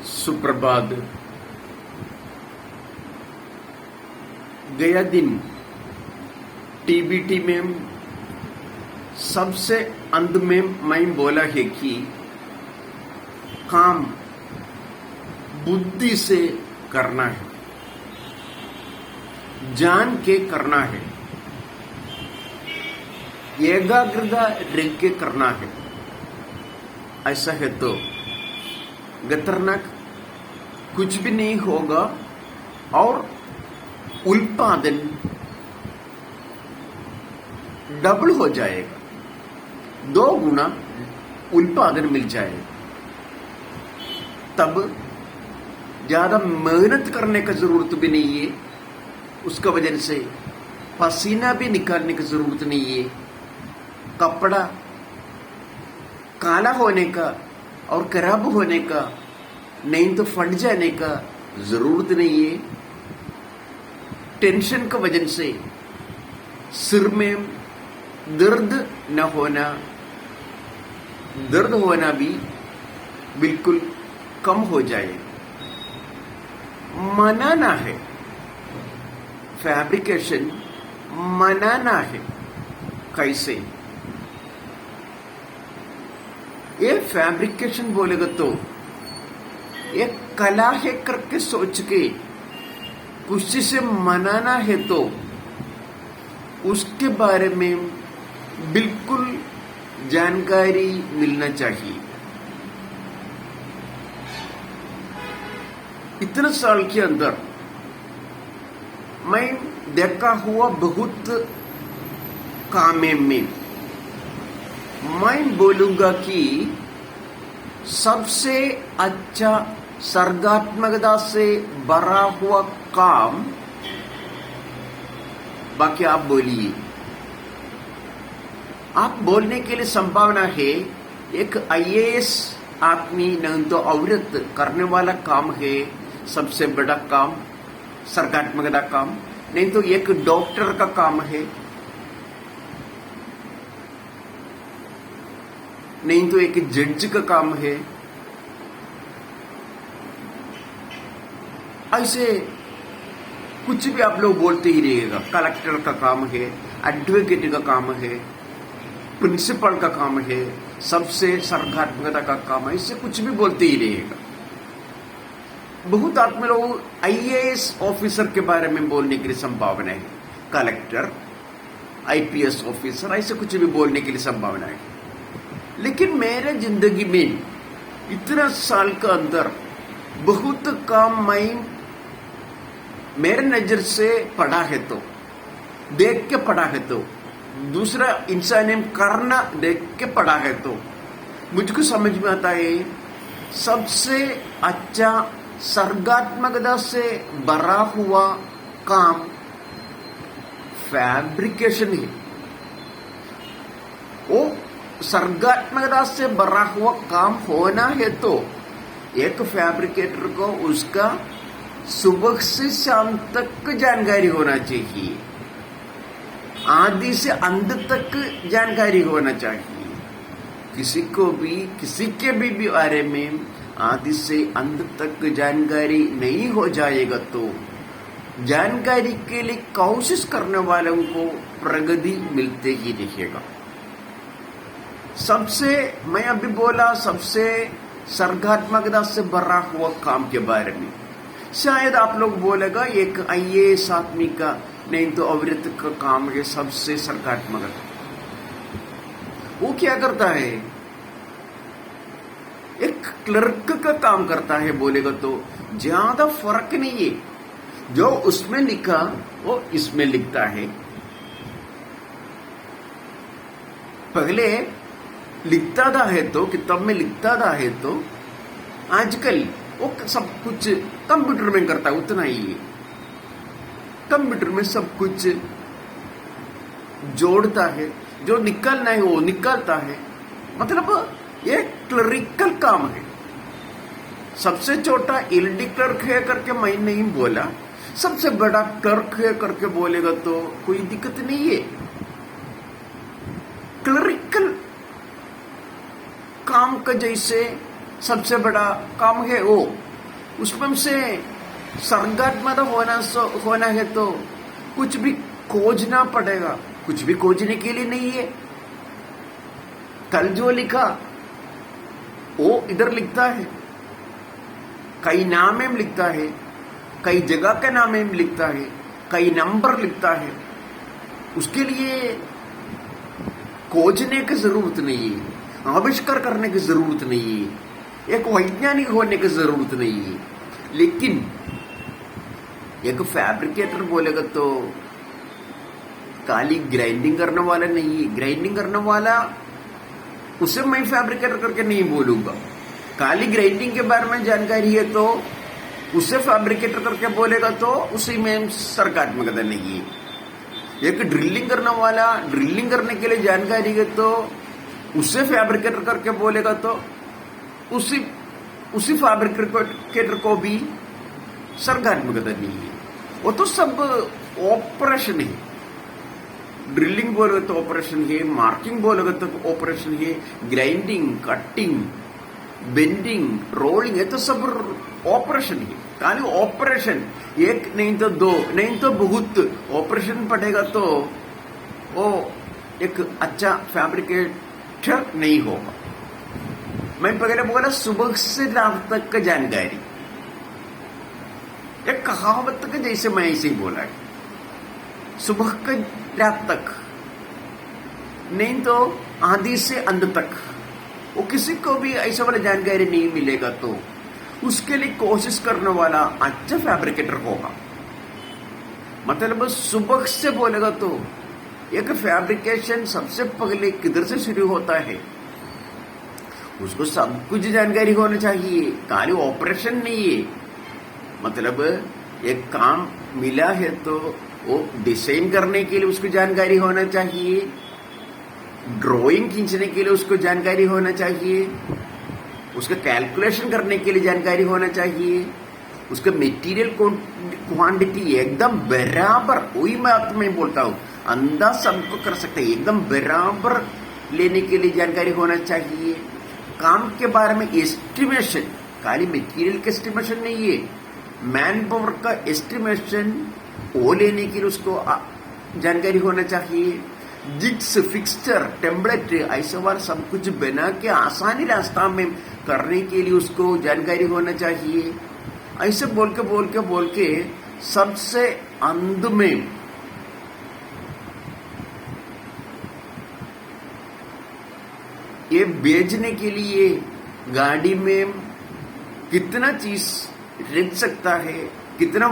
सुप्रभात। गया दिन टीबीटी में सबसे अंत में मैं बोला है कि काम बुद्धि से करना है, जान के करना है, एकाग्रता रख के करना है। ऐसा है तो खतरनाक कुछ भी नहीं होगा और उत्पादन डबल हो जाएगा, 2 गुना उत्पादन मिल जाएगा। तब ज्यादा मेहनत करने का जरूरत भी नहीं है, उसका वजह से पसीना भी निकालने की जरूरत नहीं है, कपड़ा काला होने का और खराब होने का नहीं तो फट जाने का जरूरत नहीं है। टेंशन का वजह से सिर में दर्द न होना, दर्द होना भी बिल्कुल कम हो जाए। मनाना है, फैब्रिकेशन मनाना है। कैसे? ये फैब्रिकेशन बोलेगा तो ये कला है करके सोच के किसी से मनाना है तो उसके बारे में बिल्कुल जानकारी मिलना चाहिए। इतने साल के अंदर मैं देखा हुआ बहुत कामें में मैं बोलूंगा कि सबसे अच्छा सर्गात्मकता से भरा हुआ काम, बाकी आप बोलिए। आप बोलने के लिए संभावना है एक आईएएस आदमी नहीं तो औरत करने वाला काम है सबसे बड़ा काम, सर्गात्मकता काम। नहीं तो एक डॉक्टर का काम है, नहीं तो एक जज का काम है। ऐसे कुछ भी आप लोग बोलते ही रहिएगा। कलेक्टर का काम है, एडवोकेट का काम है, प्रिंसिपल का काम है, सबसे सर्गात्मकता का काम है, इससे कुछ भी बोलते ही रहिएगा। बहुत आदमी लोग आईएएस ऑफिसर के बारे में बोलने के लिए संभावना है, कलेक्टर, आईपीएस ऑफिसर, ऐसे कुछ भी बोलने के लिए संभावना है। लेकिन मेरे जिंदगी में इतना साल के अंदर बहुत काम मैं मेरे नजर से पढ़ा है, तो देख के पढ़ा है, तो दूसरा इंसान ने करना देख के पढ़ा है, तो मुझको समझ में आता है सबसे अच्छा सर्गात्मकता से भरा हुआ काम फैब्रिकेशन है। वो सर्गात्मकता से भरा हुआ काम होना है तो एक फैब्रिकेटर को उसका सुबह से शाम तक जानकारी होना चाहिए, आदि से अंत तक जानकारी होना चाहिए। किसी को भी किसी के भी बारे में आदि से अंत तक जानकारी नहीं हो जाएगा तो जानकारी के लिए कोशिश करने वालों को प्रगति मिलते ही रहेगा। सबसे मैं अभी बोला सबसे सर्गात्मकता से भरा हुआ काम के बारे में। शायद आप लोग बोलेगा एक आईएएस आदमी का नहीं तो औरत का काम है सबसे सर्गात्मकता। वो क्या करता है? एक क्लर्क का काम करता है बोलेगा तो ज्यादा फर्क नहीं है। जो उसमें लिखा वो इसमें लिखता है। पहले लिखता था है तो किताब में लिखता था है तो आजकल वो सब कुछ कंप्यूटर में करता है, उतना ही है। कंप्यूटर में सब कुछ जोड़ता है, जो निकालना है वो निकालता है। मतलब ये क्लरिकल काम है। सबसे छोटा एलडी क्लर्क है करके मैं नहीं बोला, सबसे बड़ा क्लर्क है करके बोलेगा तो कोई दिक्कत नहीं है। क्लरिकल काम का जैसे सबसे बड़ा काम है वो उसमें से सर्गात्मक होना है तो कुछ भी खोजना पड़ेगा, कुछ भी खोजने के लिए नहीं है। कल जो लिखा वो इधर लिखता है, कई नाम में लिखता है, कई जगह के नाम में लिखता है, कई नंबर लिखता है। उसके लिए खोजने की जरूरत नहीं है, आविष्कार करने की जरूरत नहीं है, एक वैज्ञानिक होने की जरूरत नहीं है। लेकिन एक फैब्रिकेटर बोलेगा तो खाली ग्राइंडिंग करने वाला नहीं है। ग्राइंडिंग करने वाला उसे मैं फैब्रिकेटर करके नहीं बोलूंगा। खाली ग्राइंडिंग के बारे में जानकारी है तो उसे फैब्रिकेटर करके बोलेगा तो उसी में सर्गात्मकता नहीं है। एक ड्रिलिंग करने वाला ड्रिलिंग करने के लिए जानकारी है तो उसे फैब्रिकेटर करके बोलेगा तो उसी फैब्रिकेटर को भी सर्गात्मकता नहीं है। वो तो सब ऑपरेशन है। ड्रिलिंग बोलोगे तो ऑपरेशन है, मार्किंग बोलोगे तो ऑपरेशन है, ग्राइंडिंग, कटिंग, बेंडिंग, रोलिंग, ये तो सब ऑपरेशन है। खाली ऑपरेशन एक नहीं तो दो नहीं तो बहुत ऑपरेशन पड़ेगा तो वो एक अच्छा फैब्रिकेटर नहीं होगा। मैं पहले बोला सुबह से रात तक का जानकारी, एक कहावत के जैसे मैं ऐसे ही बोला है, सुबह के रात तक नहीं तो आधी से अंत तक। वो किसी को भी ऐसा वाला जानकारी नहीं मिलेगा तो उसके लिए कोशिश करने वाला अच्छा फैब्रिकेटर होगा। मतलब सुबह से बोलेगा तो एक फैब्रिकेशन सबसे पहले किधर से शुरू होता है, उसको सब कुछ जानकारी होना चाहिए, खाली ऑपरेशन नहीं है। मतलब एक काम मिला है तो वो डिजाइन करने के लिए उसको जानकारी होना चाहिए, ड्राइंग खींचने के लिए उसको जानकारी होना चाहिए, उसका कैलकुलेशन करने के लिए जानकारी होना चाहिए, उसका मटेरियल क्वांटिटी एकदम बराबर, वही बात मैं बोलता हूँ, अंदाज सबको कर सकते हैं, एकदम बराबर लेने के लिए जानकारी होना चाहिए। काम के बारे में एस्टिमेशन, खाली मटेरियल का एस्टिमेशन नहीं है, मैन पावर का एस्टिमेशन वो लेने के लिए उसको जानकारी होना चाहिए। जिग्स, फिक्सचर, टेम्पलेट, ऐसा वाला सब कुछ बना के आसानी रास्ता में करने के लिए उसको जानकारी होना चाहिए। ऐसे बोल के सबसे अंत में ये बेचने के लिए गाड़ी में कितना चीज रख सकता है, कितना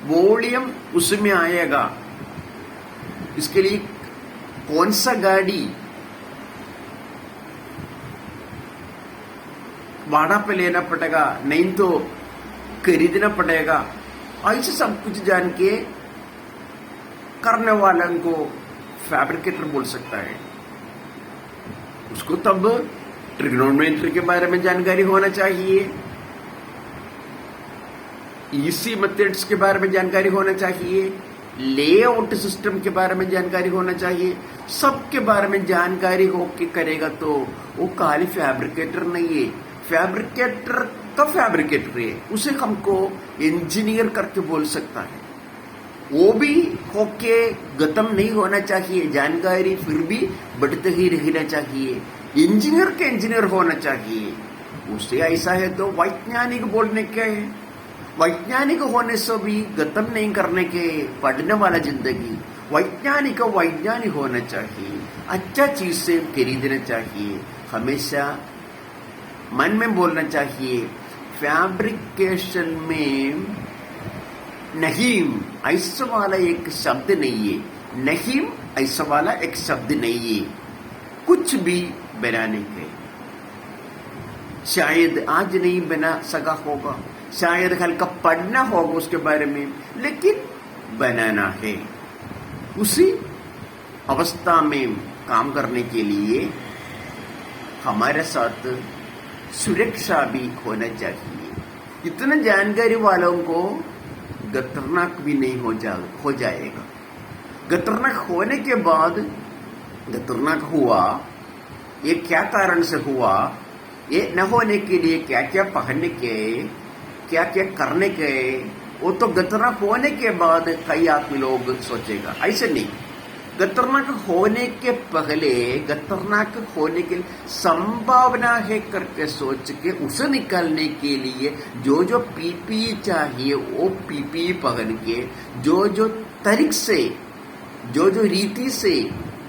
वॉल्यूम उसमें आएगा, इसके लिए कौन सा गाड़ी भाड़ा पे लेना पड़ेगा, नहीं तो खरीदना पड़ेगा, ऐसे सब कुछ जान के करने वालों को फैब्रिकेटर बोल सकता है। उसको तब ट्रिग्नोमेट्री के बारे में जानकारी होना चाहिए, इसी मेथड्स के बारे में जानकारी होना चाहिए, लेआउट सिस्टम के बारे में जानकारी होना चाहिए। सबके बारे में जानकारी होके करेगा तो वो खाली फैब्रिकेटर नहीं है, फैब्रिकेटर का फैब्रिकेटर है, उसे हमको इंजीनियर करके बोल सकता है। वो भी होके खत्म नहीं होना चाहिए, जानकारी फिर भी बढ़ते ही रहना चाहिए, इंजीनियर के इंजीनियर होना चाहिए। उससे ऐसा है तो वैज्ञानिक बोलने के, वैज्ञानिक होने से भी खत्म नहीं करने के, पढ़ने वाला जिंदगी वैज्ञानिक होना चाहिए, अच्छा चीज से खरीदना चाहिए, हमेशा मन में बोलना चाहिए। फैब्रिकेशन में नहीम ऐसा वाला एक शब्द नहीं है, नहीम ऐसा वाला एक शब्द नहीं है। कुछ भी बनाने के शायद आज नहीं बना सका होगा, शायद हल्का पढ़ना होगा उसके बारे में, लेकिन बनाना है। उसी अवस्था में काम करने के लिए हमारे साथ सुरक्षा भी होना चाहिए। इतना जानकारी वालों को खतरनाक भी नहीं हो जाएगा। खतरनाक होने के बाद खतरनाक हुआ, ये क्या कारण से हुआ, ये न होने के लिए क्या क्या पहनने के, क्या क्या करने के, वो तो खतरनाक होने के बाद कई आदमी लोग सोचेगा। ऐसे नहीं, खतरनाक होने के पहले, खतरनाक होने के लिए संभावना है करके सोच के उसे निकालने के लिए जो जो पीपीई चाहिए वो पीपीई पहन के, जो जो तरीक से, जो जो रीति से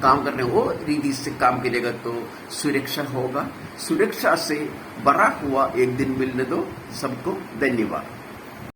काम करने वो रीति से काम करेगा तो सुरक्षा होगा। सुरक्षा से बड़ा हुआ एक दिन मिलने दो। सबको धन्यवाद।